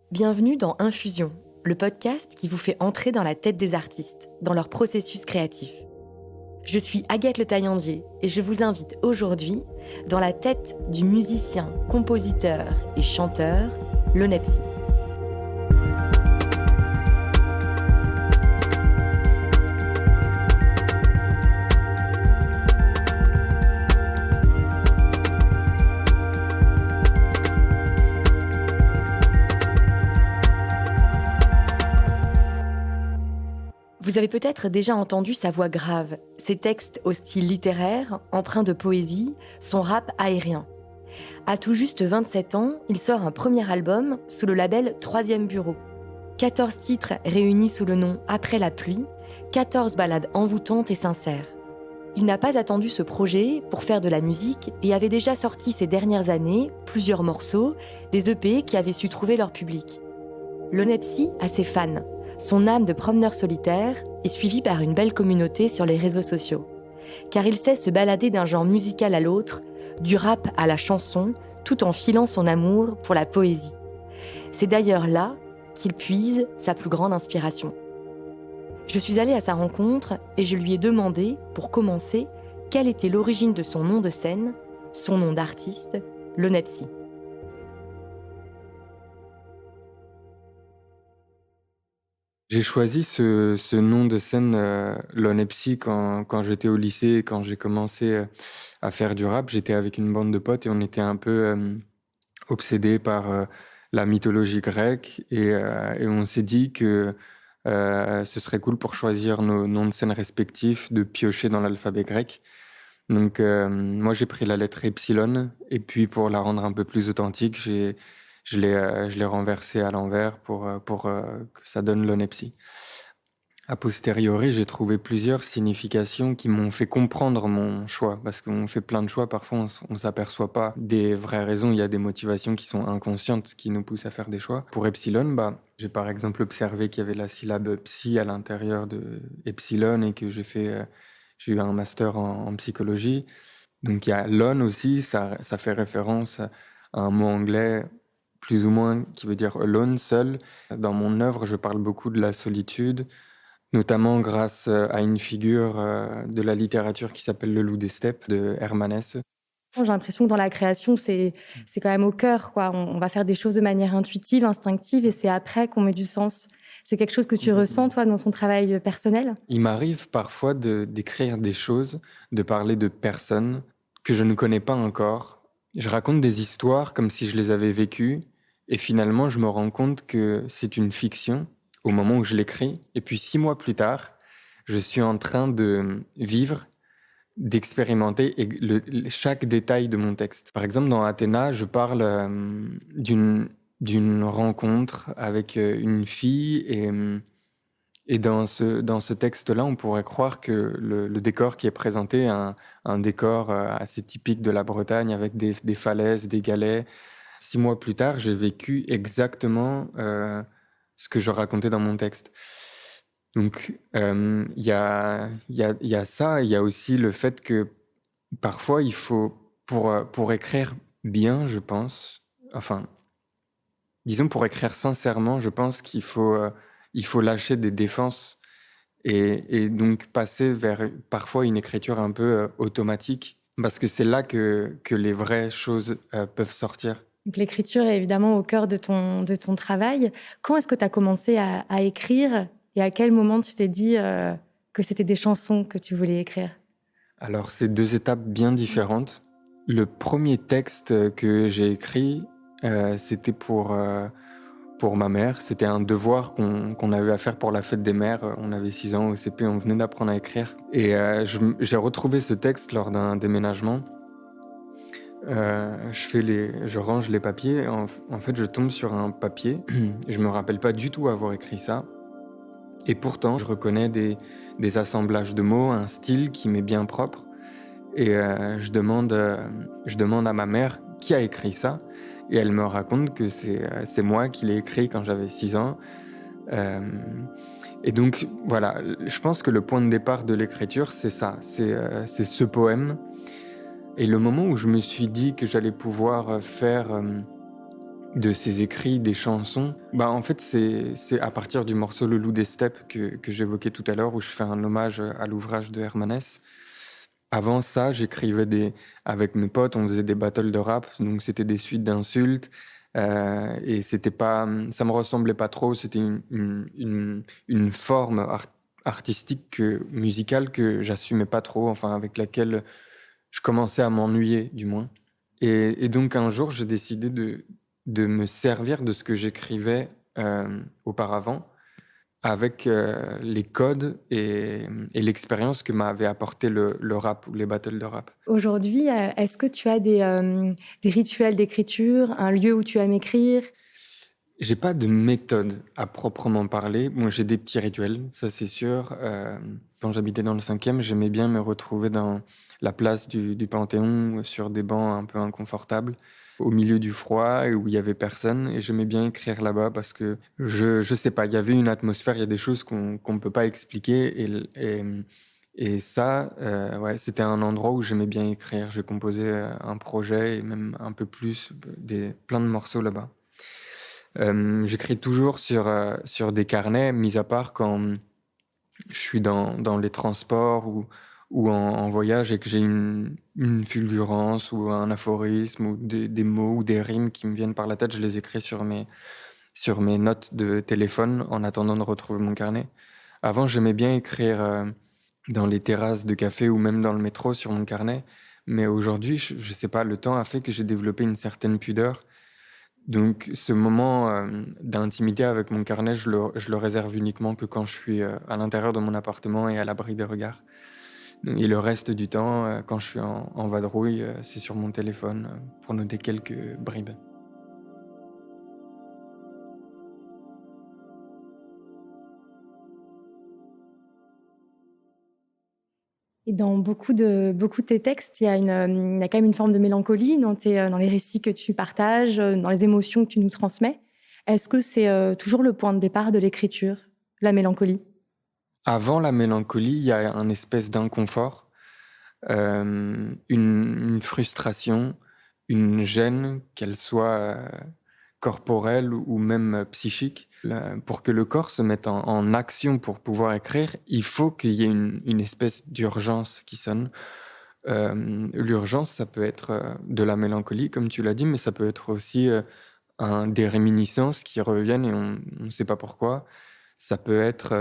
Bienvenue dans Infusion, le podcast qui vous fait entrer dans la tête des artistes, dans leur processus créatif. Je suis Agathe Le Taillandier et je vous invite aujourd'hui dans la tête du musicien, compositeur et chanteur Lonepsy. Vous avez peut-être déjà entendu sa voix grave, ses textes au style littéraire, empreints de poésie, son rap aérien. À tout juste 27 ans, il sort un premier album sous le label Troisième Bureau. 14 titres réunis sous le nom Après la pluie, 14 ballades envoûtantes et sincères. Il n'a pas attendu ce projet pour faire de la musique et avait déjà sorti ces dernières années plusieurs morceaux, des EP qui avaient su trouver leur public. Lonepsy a ses fans. Son âme de promeneur solitaire est suivie par une belle communauté sur les réseaux sociaux. Car il sait se balader d'un genre musical à l'autre, du rap à la chanson, tout en filant son amour pour la poésie. C'est d'ailleurs là qu'il puise sa plus grande inspiration. Je suis allée à sa rencontre et je lui ai demandé, pour commencer, quelle était l'origine de son nom de scène, son nom d'artiste, Lonepsy. J'ai choisi ce nom de scène Lonepsy quand j'étais au lycée, quand j'ai commencé à faire du rap. J'étais avec une bande de potes et on était un peu obsédés par la mythologie grecque et on s'est dit que ce serait cool pour choisir nos noms de scène respectifs de piocher dans l'alphabet grec. Donc moi j'ai pris la lettre Epsilon et puis pour la rendre un peu plus authentique, je l'ai renversé à l'envers pour que ça donne Lonepsy. A posteriori, j'ai trouvé plusieurs significations qui m'ont fait comprendre mon choix, parce qu'on fait plein de choix, parfois on s'aperçoit pas des vraies raisons, il y a des motivations qui sont inconscientes, qui nous poussent à faire des choix. Pour Epsilon, j'ai par exemple observé qu'il y avait la syllabe psy à l'intérieur de Epsilon et que j'ai eu un master en psychologie. Donc il y a lon aussi, ça fait référence à un mot anglais plus ou moins qui veut dire alone, seul. Dans mon œuvre, je parle beaucoup de la solitude, notamment grâce à une figure de la littérature qui s'appelle Le Loup des Steppes de Hermann Hesse. J'ai l'impression que dans la création, c'est quand même au cœur, quoi. On va faire des choses de manière intuitive, instinctive, et c'est après qu'on met du sens. C'est quelque chose que tu ressens, toi, dans ton travail personnel ? Il m'arrive parfois d'écrire des choses, de parler de personnes que je ne connais pas encore. Je raconte des histoires comme si je les avais vécues, et finalement, je me rends compte que c'est une fiction au moment où je l'écris. Et puis 6 mois plus tard, je suis en train de vivre, d'expérimenter chaque détail de mon texte. Par exemple, dans Athéna, je parle d'une rencontre avec une fille et dans ce texte-là, on pourrait croire que le décor qui est présenté est un décor assez typique de la Bretagne avec des falaises, des galets. 6 mois plus tard, j'ai vécu exactement ce que je racontais dans mon texte. Donc, il y a ça, il y a aussi le fait que parfois, il faut, pour écrire bien, je pense, enfin, disons pour écrire sincèrement, je pense qu'il faut lâcher des défenses et donc passer vers parfois une écriture un peu automatique, parce que c'est là que les vraies choses peuvent sortir. Donc, l'écriture est évidemment au cœur de ton travail. Quand est-ce que tu as commencé à écrire et à quel moment tu t'es dit que c'était des chansons que tu voulais écrire ? Alors, c'est 2 étapes bien différentes. Le premier texte que j'ai écrit, c'était pour ma mère. C'était un devoir qu'on avait à faire pour la fête des mères. On avait 6 ans au CP, on venait d'apprendre à écrire. Et j'ai retrouvé ce texte lors d'un déménagement. Je range les papiers. En fait, je tombe sur un papier. Je me rappelle pas du tout avoir écrit ça. Et pourtant, je reconnais des assemblages de mots, un style qui m'est bien propre. Et je demande à ma mère qui a écrit ça. Et elle me raconte que c'est moi qui l'ai écrit quand j'avais 6 ans. Et donc, voilà, je pense que le point de départ de l'écriture, c'est ça. C'est ce poème. Et le moment où je me suis dit que j'allais pouvoir faire de ses écrits, des chansons. Bah, en fait, c'est à partir du morceau Le Loup des Steppes que j'évoquais tout à l'heure, où je fais un hommage à l'ouvrage de Hermanès. Avant ça, avec mes potes, on faisait des battles de rap, donc c'était des suites d'insultes, et c'était pas, ça me ressemblait pas trop, c'était une forme artistique musicale que j'assumais pas trop, enfin, avec laquelle je commençais à m'ennuyer, du moins. Et donc un jour, j'ai décidé de me servir de ce que j'écrivais auparavant, avec les codes et l'expérience que m'avait apporté le rap ou les battles de rap. Aujourd'hui, est-ce que tu as des rituels d'écriture, un lieu où tu aimes écrire? J'ai pas de méthode à proprement parler. Moi, j'ai des petits rituels, ça c'est sûr. Quand j'habitais dans le 5e, j'aimais bien me retrouver dans la place du Panthéon, sur des bancs un peu inconfortables, au milieu du froid et où il y avait personne. Et j'aimais bien écrire là-bas parce que je sais pas, il y avait une atmosphère, il y a des choses qu'on ne peut pas expliquer. Et ça, ouais, c'était un endroit où j'aimais bien écrire. J'ai composé un projet et même un peu plus, plein de morceaux là-bas. J'écris toujours sur des carnets, mis à part quand je suis dans les transports ou en voyage et que j'ai une fulgurance ou un aphorisme ou des mots ou des rimes qui me viennent par la tête, je les écris sur mes notes de téléphone en attendant de retrouver mon carnet. Avant, j'aimais bien écrire dans les terrasses de café ou même dans le métro sur mon carnet, mais aujourd'hui, je sais pas, le temps a fait que j'ai développé une certaine pudeur. Donc ce moment d'intimité avec mon carnet, je le réserve uniquement que quand je suis à l'intérieur de mon appartement et à l'abri des regards. Et le reste du temps, quand je suis en vadrouille, c'est sur mon téléphone pour noter quelques bribes. Et dans beaucoup de tes textes, il y a quand même une forme de mélancolie dans les récits que tu partages, dans les émotions que tu nous transmets. Est-ce que c'est toujours le point de départ de l'écriture, la mélancolie? Avant la mélancolie, il y a un espèce d'inconfort, une frustration, une gêne, qu'elle soit corporelle ou même psychique. Pour que le corps se mette en action pour pouvoir écrire, il faut qu'il y ait une espèce d'urgence qui sonne. L'urgence, ça peut être de la mélancolie, comme tu l'as dit, mais ça peut être aussi des réminiscences qui reviennent et on ne sait pas pourquoi. Ça peut être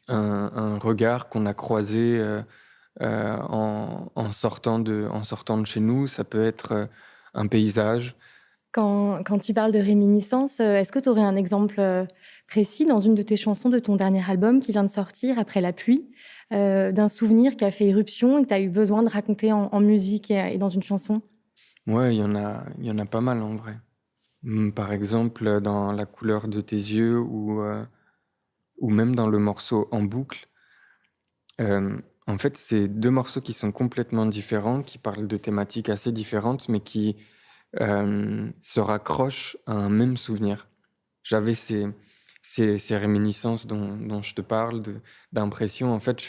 un regard qu'on a croisé en sortant de chez nous. Ça peut être un paysage. Quand tu parles de réminiscence, est-ce que tu aurais un exemple précis dans une de tes chansons de ton dernier album qui vient de sortir après la pluie, d'un souvenir qui a fait éruption et que tu as eu besoin de raconter en musique et dans une chanson? Ouais, il y en a pas mal en vrai. Par exemple, dans La couleur de tes yeux ou même dans le morceau En boucle. En fait, c'est deux morceaux qui sont complètement différents, qui parlent de thématiques assez différentes, mais qui se raccrochent à un même souvenir. J'avais ces réminiscences dont je te parle, d'impression. En fait,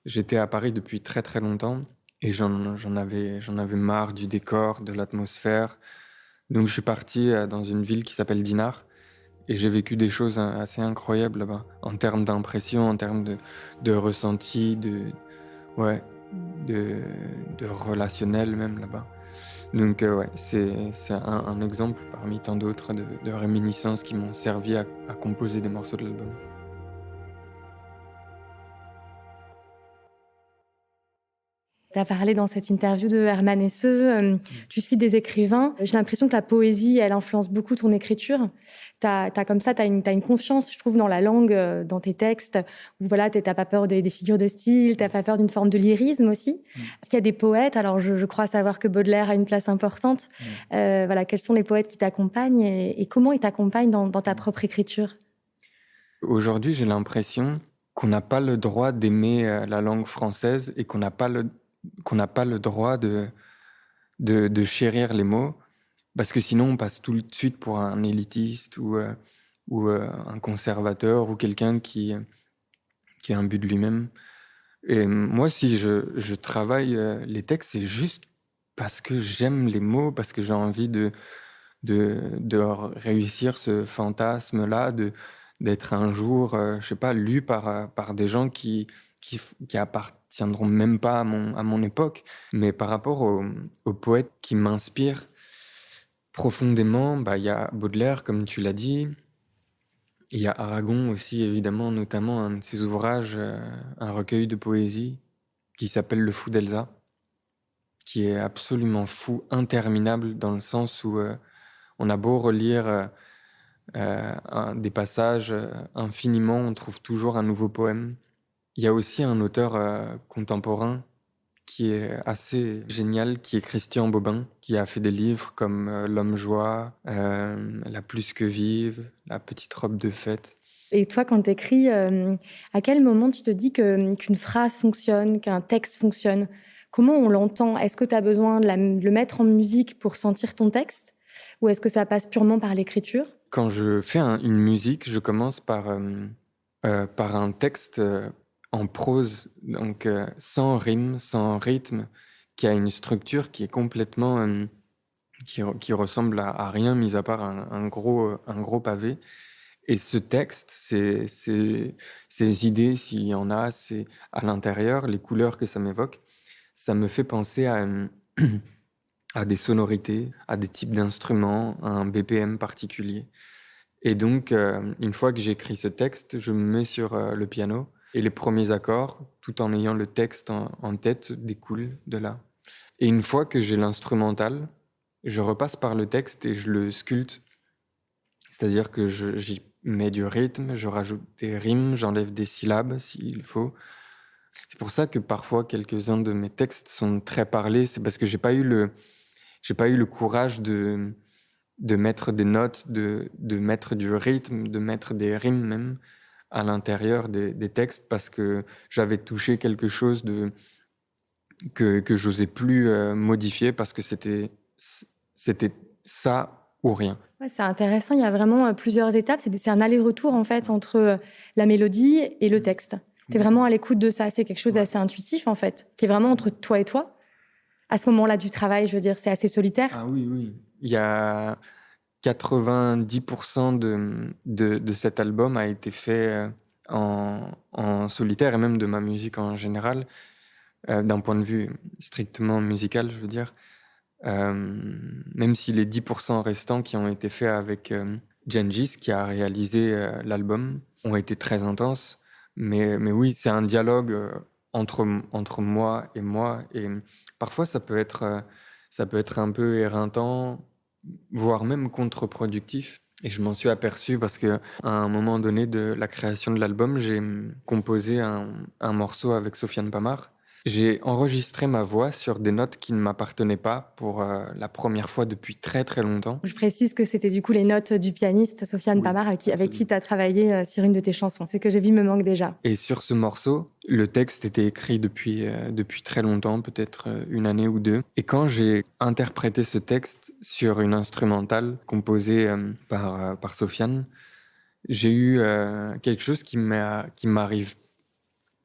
j'étais à Paris depuis très très longtemps et j'en avais marre du décor, de l'atmosphère. Donc je suis parti dans une ville qui s'appelle Dinard et j'ai vécu des choses assez incroyables là-bas, en termes d'impression, en termes de ressenti, ouais, de, de relationnel même là-bas. Donc ouais, c'est un exemple parmi tant d'autres de réminiscences qui m'ont servi à composer des morceaux de l'album. Tu as parlé dans cette interview de Hermann Hesse, tu cites des écrivains. J'ai l'impression que la poésie, elle influence beaucoup ton écriture. T'as une confiance, je trouve, dans la langue, dans tes textes, où voilà, t'as pas peur des figures de style, t'as pas peur d'une forme de lyrisme aussi. Est-ce qu'il y a des poètes, alors je crois savoir que Baudelaire a une place importante, voilà, quels sont les poètes qui t'accompagnent et comment ils t'accompagnent dans ta propre écriture? Aujourd'hui, j'ai l'impression qu'on n'a pas le droit d'aimer la langue française et qu'on n'a pas le droit de chérir les mots, parce que sinon on passe tout de suite pour un élitiste ou un conservateur ou quelqu'un qui a un but de lui-même. Et moi, si je travaille les textes, c'est juste parce que j'aime les mots, parce que j'ai envie de réussir ce fantasme-là, d'être un jour, je sais pas, lu par des gens qui appartiendront même pas à mon époque. Mais par rapport aux poètes qui m'inspirent profondément, bah, il y a Baudelaire, comme tu l'as dit. Il y a Aragon aussi, évidemment, notamment un de ses ouvrages, un recueil de poésie qui s'appelle Le Fou d'Elsa, qui est absolument fou, interminable, dans le sens où on a beau relire des passages infiniment, on trouve toujours un nouveau poème. Il y a aussi un auteur contemporain qui est assez génial, qui est Christian Bobin, qui a fait des livres comme L'Homme Joie, La Plus que Vive, La Petite Robe de Fête. Et toi, quand tu écris, à quel moment tu te dis qu'une phrase fonctionne, qu'un texte fonctionne? Comment on l'entend? Est-ce que tu as besoin de le mettre en musique pour sentir ton texte? Ou est-ce que ça passe purement par l'écriture? Quand je fais une musique, je commence par un texte en prose, donc sans rime, sans rythme, qui a une structure qui est complètement... qui ressemble à rien, mis à part un gros pavé. Et ce texte, ces idées, s'il y en a, c'est à l'intérieur, les couleurs que ça m'évoque, ça me fait penser à des sonorités, à des types d'instruments, à un BPM particulier. Et donc, une fois que j'écris ce texte, je me mets sur le piano et les premiers accords, tout en ayant le texte en tête, découlent de là. Et une fois que j'ai l'instrumental, je repasse par le texte et je le sculpte. C'est-à-dire que j'y mets du rythme, je rajoute des rimes, j'enlève des syllabes s'il faut. C'est pour ça que parfois quelques-uns de mes textes sont très parlés. C'est parce que j'ai pas eu le courage de mettre des notes, de mettre du rythme, de mettre des rimes même à l'intérieur des textes, parce que j'avais touché quelque chose que j'osais plus modifier, parce que c'était ça ou rien. Ouais, c'est intéressant, il y a vraiment plusieurs étapes. C'est un aller-retour en fait entre la mélodie et le texte. Tu es vraiment à l'écoute de ça. C'est quelque chose d'assez intuitif en fait, qui est vraiment entre toi et toi. À ce moment-là du travail, je veux dire, c'est assez solitaire. Ah oui, oui. Il y a 90% de cet album a été fait en solitaire, et même de ma musique en général, d'un point de vue strictement musical, je veux dire. Même si les 10% restants qui ont été faits avec Gengis, qui a réalisé l'album, ont été très intenses. Mais oui, c'est un dialogue entre moi, et parfois ça peut être un peu éreintant, voire même contre-productif. Et je m'en suis aperçu parce que à un moment donné de la création de l'album, j'ai composé un morceau avec Sofiane Pamar. J'ai enregistré ma voix sur des notes qui ne m'appartenaient pas pour la première fois depuis très très longtemps. Je précise que c'était du coup les notes du pianiste Sofiane Pamar avec qui tu as travaillé sur une de tes chansons. C'est que j'ai vu me manque déjà. Et sur ce morceau, le texte était écrit depuis très longtemps, peut-être une année ou deux. Et quand j'ai interprété ce texte sur une instrumentale composée par Sofiane, j'ai eu quelque chose qui m'arrive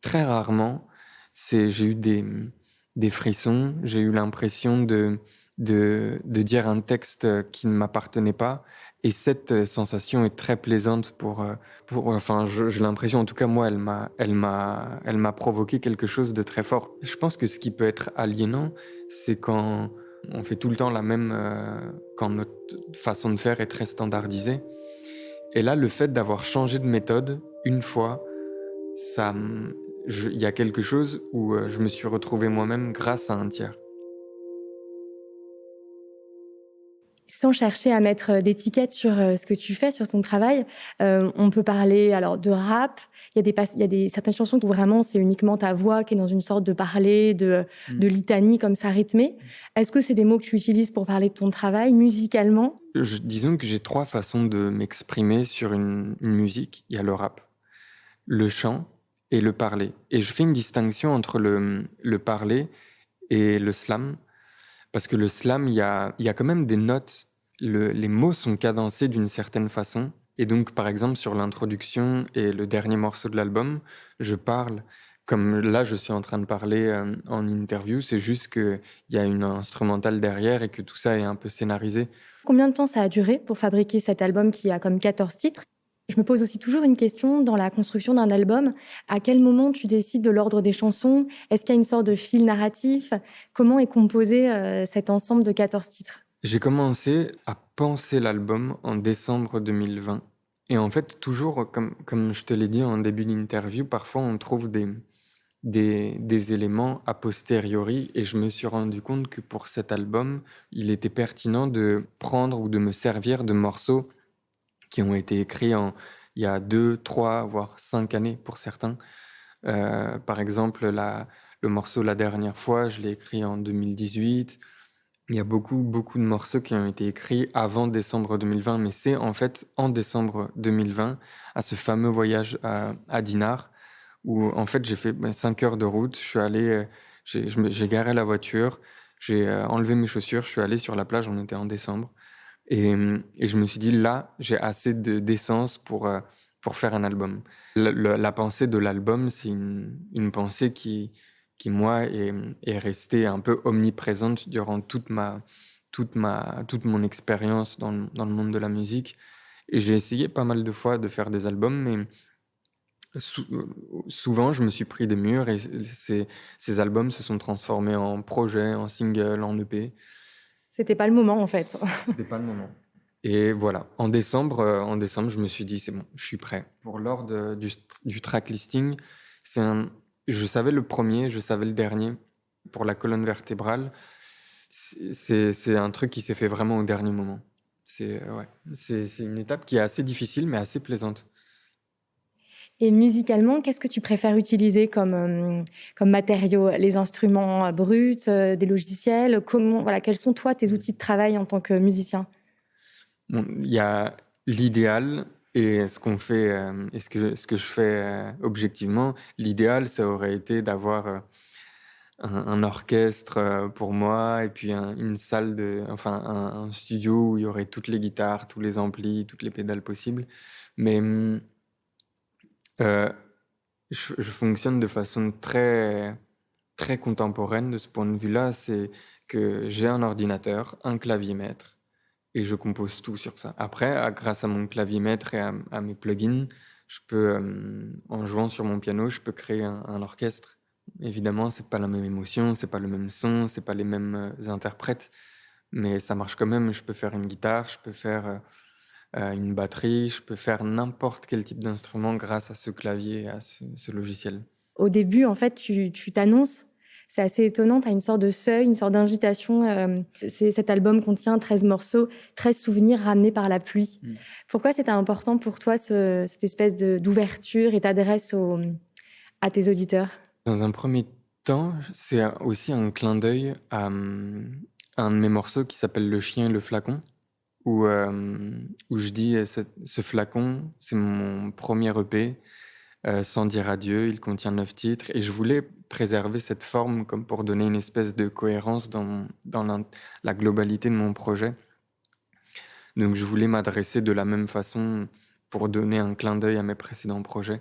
très rarement. J'ai eu des frissons, j'ai eu l'impression de dire un texte qui ne m'appartenait pas. Et cette sensation est très plaisante enfin, j'ai l'impression, en tout cas, moi, elle m'a provoqué quelque chose de très fort. Je pense que ce qui peut être aliénant, c'est quand on fait tout le temps la même, quand notre façon de faire est très standardisée. Et là, le fait d'avoir changé de méthode une fois, il y a quelque chose où je me suis retrouvé moi-même grâce à un tiers. Sans chercher à mettre d'étiquette sur ce que tu fais, sur ton travail, on peut parler alors de rap. Il y a certaines chansons où vraiment c'est uniquement ta voix qui est dans une sorte de parler, de litanie comme ça rythmée. Est-ce que c'est des mots que tu utilises pour parler de ton travail musicalement? Disons que j'ai 3 façons de m'exprimer sur une musique. Il y a le rap, le chant et le parler. Et je fais une distinction entre le parler et le slam, parce que le slam, il y a quand même des notes. Les mots sont cadencés d'une certaine façon. Et donc, par exemple, sur l'introduction et le dernier morceau de l'album, je parle Comme là, je suis en train de parler, en interview, c'est juste qu'il y a une instrumentale derrière et que tout ça est un peu scénarisé. Combien de temps ça a duré pour fabriquer cet album qui a comme 14 titres? Je me pose aussi toujours une question dans la construction d'un album. À quel moment tu décides de l'ordre des chansons? Est-ce qu'il y a une sorte de fil narratif? Comment est composé cet ensemble de 14 titres? J'ai commencé à penser l'album en décembre 2020 et en fait, toujours comme je te l'ai dit en début d'interview, parfois on trouve des éléments a posteriori et je me suis rendu compte que pour cet album, il était pertinent de prendre ou de me servir de morceaux qui ont été écrits il y a 2, 3, voire 5 années pour certains. Par exemple, le morceau «La dernière fois», je l'ai écrit en 2018. Il y a beaucoup, beaucoup de morceaux qui ont été écrits avant décembre 2020, mais c'est en fait en décembre 2020, à ce fameux voyage à Dinard, où en fait j'ai fait 5 heures de route. Je suis allé, j'ai garé la voiture, j'ai enlevé mes chaussures, je suis allé sur la plage, on était en décembre, et je me suis dit: «Là, j'ai assez d'essence pour faire un album». La pensée de l'album, c'est une pensée qui moi, est restée un peu omniprésente durant toute mon expérience dans le monde de la musique, et j'ai essayé pas mal de fois de faire des albums, mais souvent, je me suis pris des murs et ces albums se sont transformés en projets, en singles, en EP. C'était pas le moment en fait. C'était pas le moment. Et voilà, en décembre, je me suis dit: «C'est bon, je suis prêt». Pour l'ordre du track listing, c'est un je savais le premier, je savais le dernier. Pour la colonne vertébrale, c'est un truc qui s'est fait vraiment au dernier moment. Ouais, c'est une étape qui est assez difficile, mais assez plaisante. Et musicalement, qu'est-ce que tu préfères utiliser comme matériaux? Les instruments bruts, des logiciels? Voilà, quels sont toi tes outils de travail en tant que musicien? Bon, il y a l'idéal et ce qu'on fait, et ce que je fais, objectivement. L'idéal, ça aurait été d'avoir, un orchestre, pour moi, et puis une salle un studio où il y aurait toutes les guitares, tous les amplis, toutes les pédales possibles. Mais, heu, je fonctionne de façon très, très contemporaine de ce point de vue-là. C'est que j'ai un ordinateur, un clavier-maître, et je compose tout sur ça. Après, grâce à mon clavier-maître et à mes plugins, je peux, en jouant sur mon piano, je peux créer un orchestre. Évidemment, c'est pas la même émotion, c'est pas le même son, c'est pas les mêmes, interprètes, mais ça marche quand même. Je peux faire une guitare, je peux faire, une batterie, je peux faire n'importe quel type d'instrument grâce à ce clavier et à ce logiciel. Au début, en fait, tu t'annonces. C'est assez étonnant, tu as une sorte de seuil, une sorte d'invitation. Cet album contient 13 morceaux, 13 souvenirs ramenés par la pluie. Mmh. Pourquoi c'était important pour toi, cette espèce d'ouverture et t'adresse à tes auditeurs? Dans un premier temps, c'est aussi un clin d'œil à, un de mes morceaux qui s'appelle «Le chien et le flacon», où je dis, «Ce flacon, c'est mon premier EP, sans dire adieu, il contient 9 titres», et je voulais préserver cette forme comme pour donner une espèce de cohérence dans la globalité de mon projet. Donc je voulais m'adresser de la même façon pour donner un clin d'œil à mes précédents projets,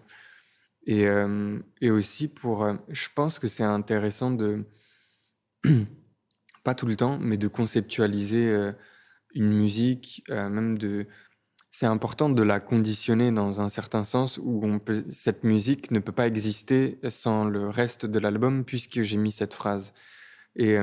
et aussi pour, je pense que c'est intéressant de pas tout le temps, mais de conceptualiser, une musique, même de c'est important de la conditionner dans un certain sens où cette musique ne peut pas exister sans le reste de l'album puisque j'ai mis cette phrase, et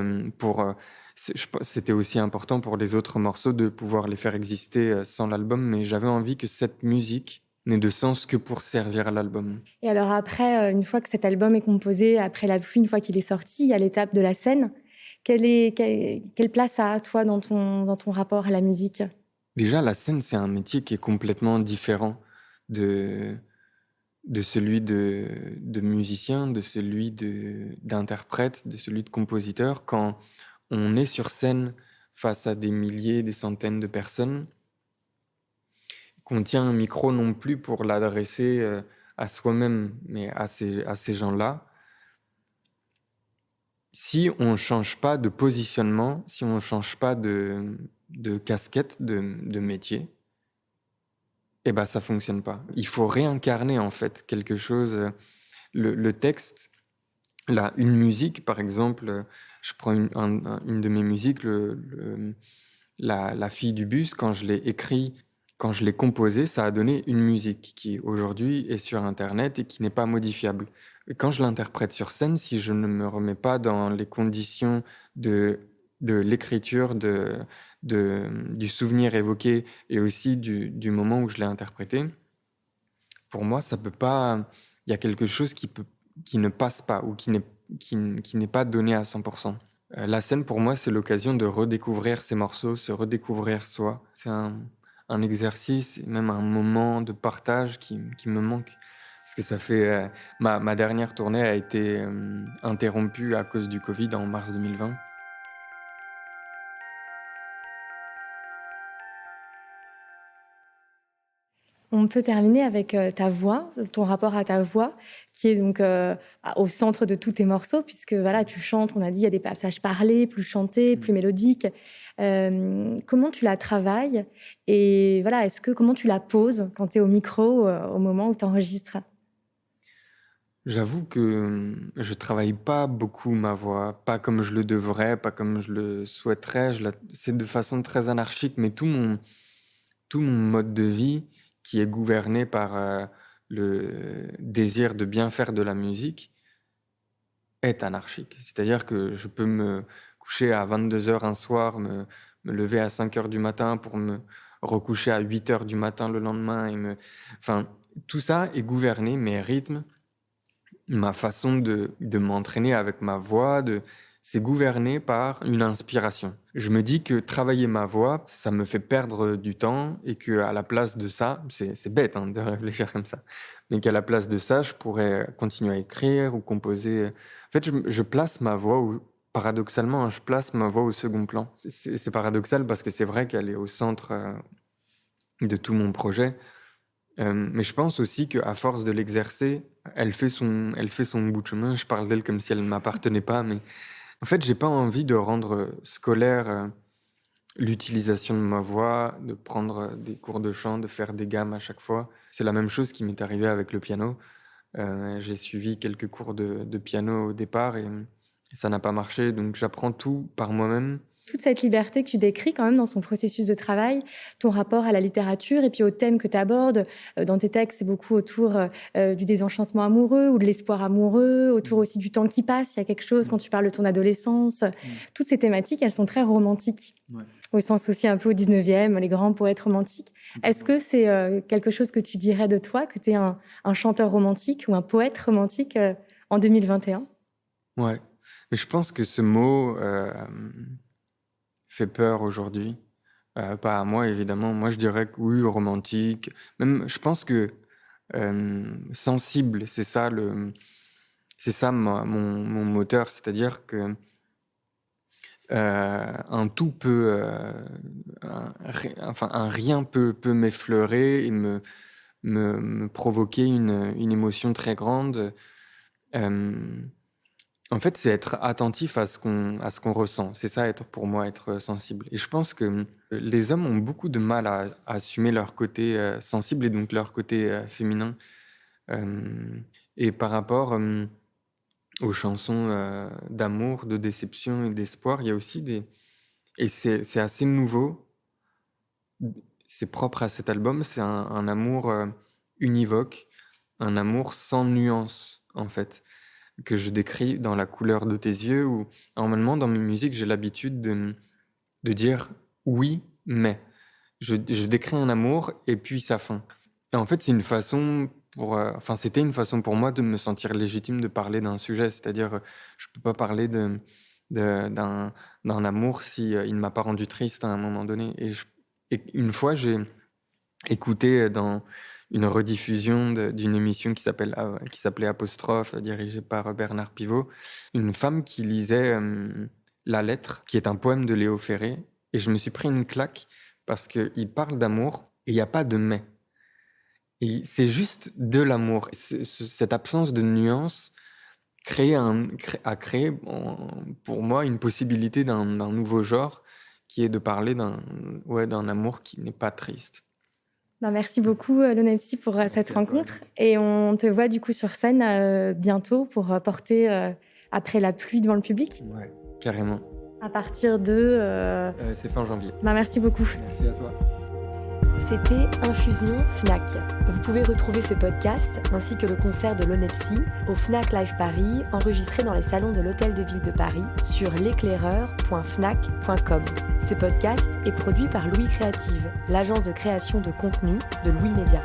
c'était aussi important pour les autres morceaux de pouvoir les faire exister, sans l'album, mais j'avais envie que cette musique n'ait de sens que pour servir à l'album. Et alors après, une fois que cet album est composé, après la pluie, une fois qu'il est sorti, il y a l'étape de la scène. Quelle place ça a, toi, dans ton rapport à la musique? Déjà, la scène, c'est un métier qui est complètement différent de celui de musicien, de celui d'interprète, de celui de compositeur. Quand on est sur scène face à des milliers, des centaines de personnes, qu'on tient un micro non plus pour l'adresser, à soi-même, mais à ces gens-là, si on change pas de positionnement, si on change pas de casquette, de métier, et ben ça fonctionne pas. Il faut réincarner en fait quelque chose, le texte, Là, une musique, par exemple, je prends une de mes musiques, La fille du bus, quand je l'ai écrit, quand je l'ai composé, ça a donné une musique qui aujourd'hui est sur internet et qui n'est pas modifiable. Et quand je l'interprète sur scène, si je ne me remets pas dans les conditions de l'écriture, du souvenir évoqué et aussi du moment où je l'ai interprété, pour moi, ça peut pas. Il y a quelque chose qui ne passe pas ou qui n'est pas donné à 100%. La scène, pour moi, c'est l'occasion de redécouvrir ces morceaux, se redécouvrir soi. C'est un exercice, et même un moment de partage qui me manque. Parce que ça fait. Ma dernière tournée a été interrompue à cause du Covid en mars 2020. On peut terminer avec ta voix, ton rapport à ta voix, qui est donc au centre de tous tes morceaux, puisque voilà, tu chantes, on a dit, il y a des passages parlés, plus chantés, plus mélodiques. Comment tu la travailles et voilà, comment tu la poses quand tu es au micro au moment où tu enregistres? J'avoue que je travaille pas beaucoup ma voix, pas comme je le devrais, pas comme je le souhaiterais. C'est de façon très anarchique, mais tout mon mode de vie qui est gouverné par le désir de bien faire de la musique est anarchique. C'est-à-dire que je peux me coucher à 22 heures un soir, me lever à 5 heures du matin pour me recoucher à 8 heures du matin le lendemain. Enfin, tout ça est gouverné, mes rythmes, ma façon de m'entraîner avec ma voix, c'est gouverné par une inspiration. Je me dis que travailler ma voix, ça me fait perdre du temps et qu'à la place de ça, c'est bête hein, de réfléchir comme ça, mais qu'à la place de ça, je pourrais continuer à écrire ou composer. En fait, je place ma voix, paradoxalement, hein, je place ma voix au second plan. C'est paradoxal parce que c'est vrai qu'elle est au centre de tout mon projet. Mais je pense aussi qu'à force de l'exercer, elle fait son bout de chemin. Je parle d'elle comme si elle ne m'appartenait pas, mais en fait, j'ai pas envie de rendre scolaire l'utilisation de ma voix, de prendre des cours de chant, de faire des gammes à chaque fois. C'est la même chose qui m'est arrivé avec le piano. J'ai suivi quelques cours de piano au départ et ça n'a pas marché, donc j'apprends tout par moi-même. Toute cette liberté que tu décris quand même dans son processus de travail, ton rapport à la littérature et puis aux thèmes que tu abordes dans tes textes, c'est beaucoup autour du désenchantement amoureux ou de l'espoir amoureux, autour aussi du temps qui passe. Il y a quelque chose quand tu parles de ton adolescence. Toutes ces thématiques, elles sont très romantiques, Ouais. au sens aussi un peu au 19e, les grands poètes romantiques. Est-ce que c'est quelque chose que tu dirais de toi, que tu es un chanteur romantique ou un poète romantique en 2021? Ouais, mais je pense que ce mot fait peur aujourd'hui. Pas à moi, évidemment. Moi, je dirais que oui, romantique. Même, je pense que sensible, c'est ça mon moteur. C'est-à-dire que un tout peut, un rien peut m'effleurer et me provoquer une émotion très grande. Euh, En fait, c'est être attentif à ce qu'on ressent. C'est ça, pour moi, être sensible. Et je pense que les hommes ont beaucoup de mal à assumer leur côté sensible et donc leur côté féminin. Euh, et par rapport aux chansons d'amour, de déception et d'espoir, il y a aussi des... Et c'est assez nouveau, c'est propre à cet album, c'est un amour univoque, un amour sans nuance, en fait, que je décris dans La couleur de tes yeux, où normalement dans mes musiques j'ai l'habitude de dire oui, mais. Je décris un amour et puis sa fin. Et en fait, c'est une façon c'était une façon pour moi de me sentir légitime de parler d'un sujet, c'est-à-dire je peux pas parler d'un amour si il ne m'a pas rendu triste à un moment donné. Et une fois, j'ai écouté dans une rediffusion d'une émission qui s'appelait Apostrophe, dirigée par Bernard Pivot, une femme qui lisait La Lettre, qui est un poème de Léo Ferré, et je me suis pris une claque parce qu'il parle d'amour et il n'y a pas de mais. Et c'est juste de l'amour. Cette absence de nuance a créé pour moi une possibilité d'un nouveau genre qui est de parler d'un amour qui n'est pas triste. Ben, merci beaucoup, Lonepsy, pour cette Merci à toi. rencontre. Et on te voit du coup sur scène bientôt pour porter après la pluie devant le public. Ouais, carrément. À partir de... C'est fin janvier. Merci beaucoup. Merci à toi. C'était Infusion Fnac. Vous pouvez retrouver ce podcast ainsi que le concert de l'ONEPSI au Fnac Live Paris, enregistré dans les salons de l'Hôtel de Ville de Paris sur l'éclaireur.fnac.com. Ce podcast est produit par Louis Créative, l'agence de création de contenu de Louis Média.